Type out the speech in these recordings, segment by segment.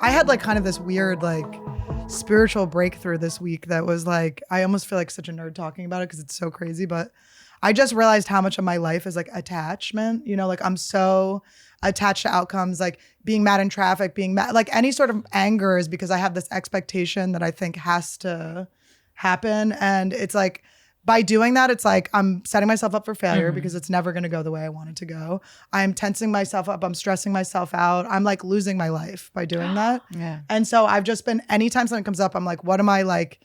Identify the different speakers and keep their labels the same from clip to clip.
Speaker 1: I had like kind of this weird like spiritual breakthrough this week that was like, I almost feel like such a nerd talking about it because it's so crazy, but I just realized how much of my life is like attachment. You know, like I'm so attached to outcomes, like being mad in traffic, being mad, like any sort of anger is because I have this expectation that I think has to happen. And it's like, by doing that, it's like I'm setting myself up for failure because it's never going to go the way I want it to go. I'm tensing myself up. I'm stressing myself out. I'm like losing my life by doing that.
Speaker 2: Yeah.
Speaker 1: And so I've just been, anytime something comes up, I'm like, what am I like,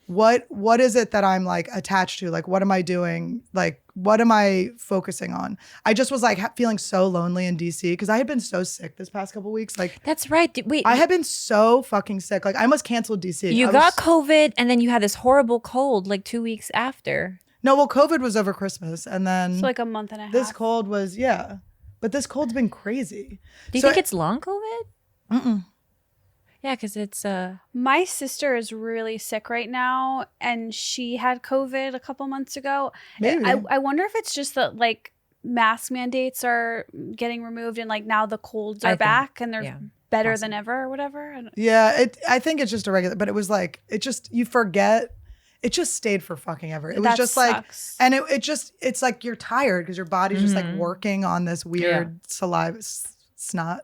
Speaker 1: what is it that I'm like attached to? Like, what am I doing? Like, what am I focusing on? I just was like feeling so lonely in DC because I had been so sick this past couple weeks. Like,
Speaker 2: That's right. Wait,
Speaker 1: I had been so fucking sick. Like, I almost canceled DC.
Speaker 2: you got COVID and then you had this horrible cold like 2 weeks after.
Speaker 1: No, well, COVID was over Christmas, and then
Speaker 3: So like a month and a half.
Speaker 1: this cold was but this cold's been crazy.
Speaker 2: Do you think it's long COVID?
Speaker 1: Mm-mm.
Speaker 2: Yeah, because it's
Speaker 3: My sister is really sick right now, and she had COVID a couple months ago.
Speaker 1: Maybe.
Speaker 3: I wonder if it's just that like mask mandates are getting removed, and like now the colds are back, and they're better than ever or whatever.
Speaker 1: Yeah, I think it's just a regular, but it was like you forget. It just stayed for fucking ever. It was just
Speaker 3: sucks.
Speaker 1: like, and it's like you're tired because your body's just like working on this weird saliva snot.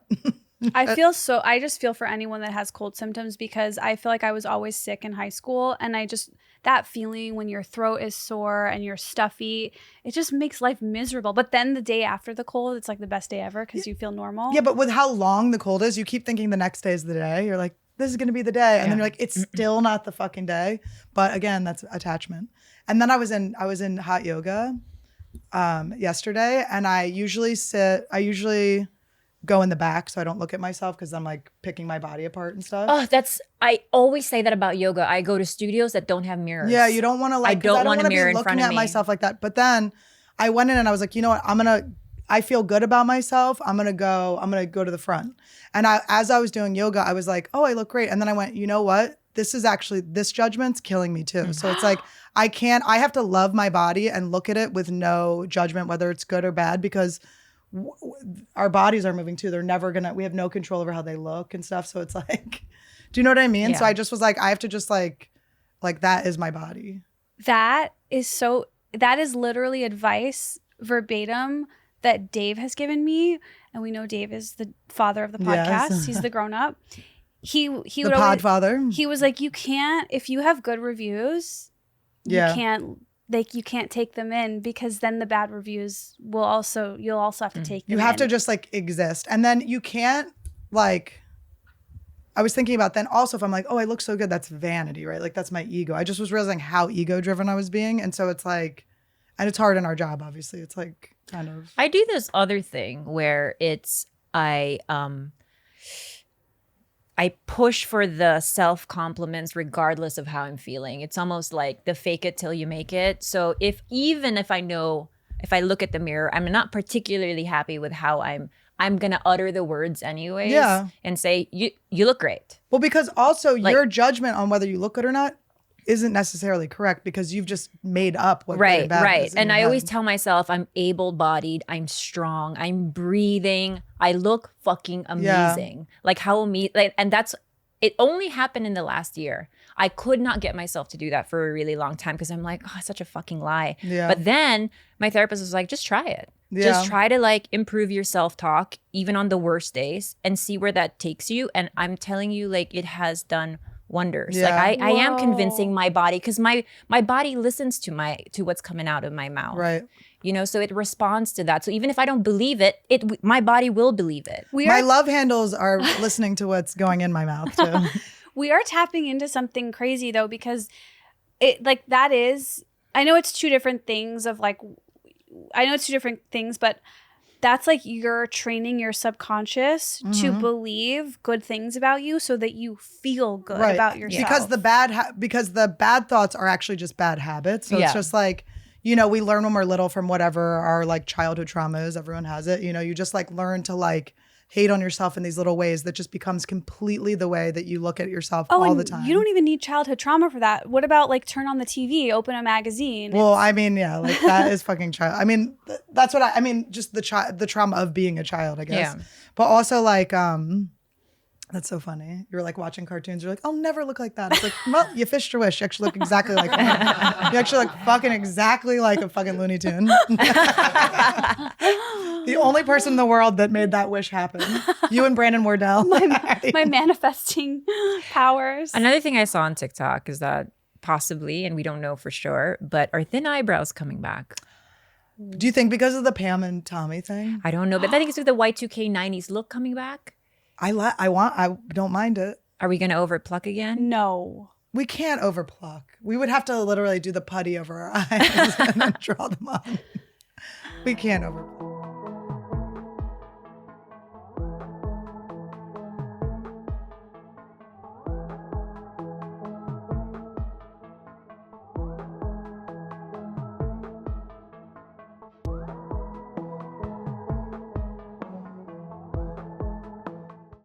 Speaker 3: I just feel for anyone that has cold symptoms because I feel like I was always sick in high school, and that feeling when your throat is sore and you're stuffy, it just makes life miserable. But then the day after the cold, it's like the best day ever because you feel normal.
Speaker 1: Yeah, but with how long the cold is, you keep thinking the next day is the day. You're like, this is going to be the day. And then you're like, it's still not the fucking day. But again, that's attachment. And then I was in hot yoga yesterday, and I usually go in the back so I don't look at myself because I'm like picking my body apart and stuff.
Speaker 2: Oh, I always say that about yoga. I go to studios that don't have mirrors.
Speaker 1: Yeah, you don't want to like,
Speaker 2: I don't want a mirror in front of me.
Speaker 1: Looking at myself like that. But then I went in and I was like, you know what? I feel good about myself. I'm gonna go to the front. And as I was doing yoga, I was like, oh, I look great. And then I went, you know what? This judgment's killing me too. So it's like, I have to love my body and look at it with no judgment, whether it's good or bad, because our bodies are moving too. We have no control over how they look and stuff. So it's like, do you know what I mean? Yeah. So I just was like, I have to just like that is my body.
Speaker 3: That is literally advice verbatim that Dave has given me. And we know Dave is the father of the podcast. Yes. He's the grown up. He
Speaker 1: the podfather.
Speaker 3: He was like, you can't, if you have good reviews, you can't take them in because then the bad reviews you'll also have to take them in.
Speaker 1: You have to just like exist. And then you can't like, I was thinking about then also if I'm like, oh, I look so good, that's vanity, right? Like that's my ego. I just was realizing how ego driven I was being. And so it's like, and it's hard in our job, obviously. It's like kind of.
Speaker 2: I do this other thing where I push for the self-compliments regardless of how I'm feeling. It's almost like the fake it till you make it. So if I know, if I look at the mirror, I'm not particularly happy with how I'm going to utter the words anyways and say, you look great.
Speaker 1: Well, because also your judgment on whether you look good or not isn't necessarily correct because you've just made up what good and bad is in
Speaker 2: and
Speaker 1: your
Speaker 2: I
Speaker 1: head.
Speaker 2: always tell myself I'm able-bodied, I'm strong, I'm breathing, I look fucking amazing. Like how amazing, and that's it. Only happened in the last year. I could not get myself to do that for a really long time because I'm like, oh, it's such a fucking lie. But then my therapist was like, just try it. Just try to like improve your self-talk even on the worst days and see where that takes you. And I'm telling you, like, it has done wonders. Like I am convincing my body because my body listens to what's coming out of my mouth.
Speaker 1: Right.
Speaker 2: You know, so it responds to that. So even if I don't believe it, my body will believe it.
Speaker 1: My love handles are listening to what's going in my mouth too.
Speaker 3: We are tapping into something crazy though, because it like that is, I know it's two different things but that's like you're training your subconscious to believe good things about you so that you feel good about yourself.
Speaker 1: Because the bad thoughts are actually just bad habits. So it's just like, you know, we learn when we're little from whatever our like childhood trauma is. Everyone has it. You know, you just like learn to like hate on yourself in these little ways that just becomes completely the way that you look at yourself all the time.
Speaker 3: You don't even need childhood trauma for that. What about like turn on the TV, open a magazine?
Speaker 1: Well, I mean, yeah, like that is fucking child. I mean, that's what I mean, just the trauma of being a child, I guess. Yeah. But also like, That's so funny. You're like watching cartoons. You're like, I'll never look like that. It's like, well, you fished your wish. You actually look exactly like one. You actually look fucking exactly like a fucking Looney Tune. The only person in the world that made that wish happen. You and Brandon Wardell.
Speaker 3: My manifesting powers.
Speaker 2: Another thing I saw on TikTok is that possibly, and we don't know for sure, but are thin eyebrows coming back?
Speaker 1: Do you think because of the Pam and Tommy thing?
Speaker 2: I don't know, but I think it's with the Y2K 90s look coming back.
Speaker 1: I don't mind it.
Speaker 2: Are we going to overpluck again?
Speaker 3: No.
Speaker 1: We can't overpluck. We would have to literally do the putty over our eyes and then draw them on. We can't overpluck.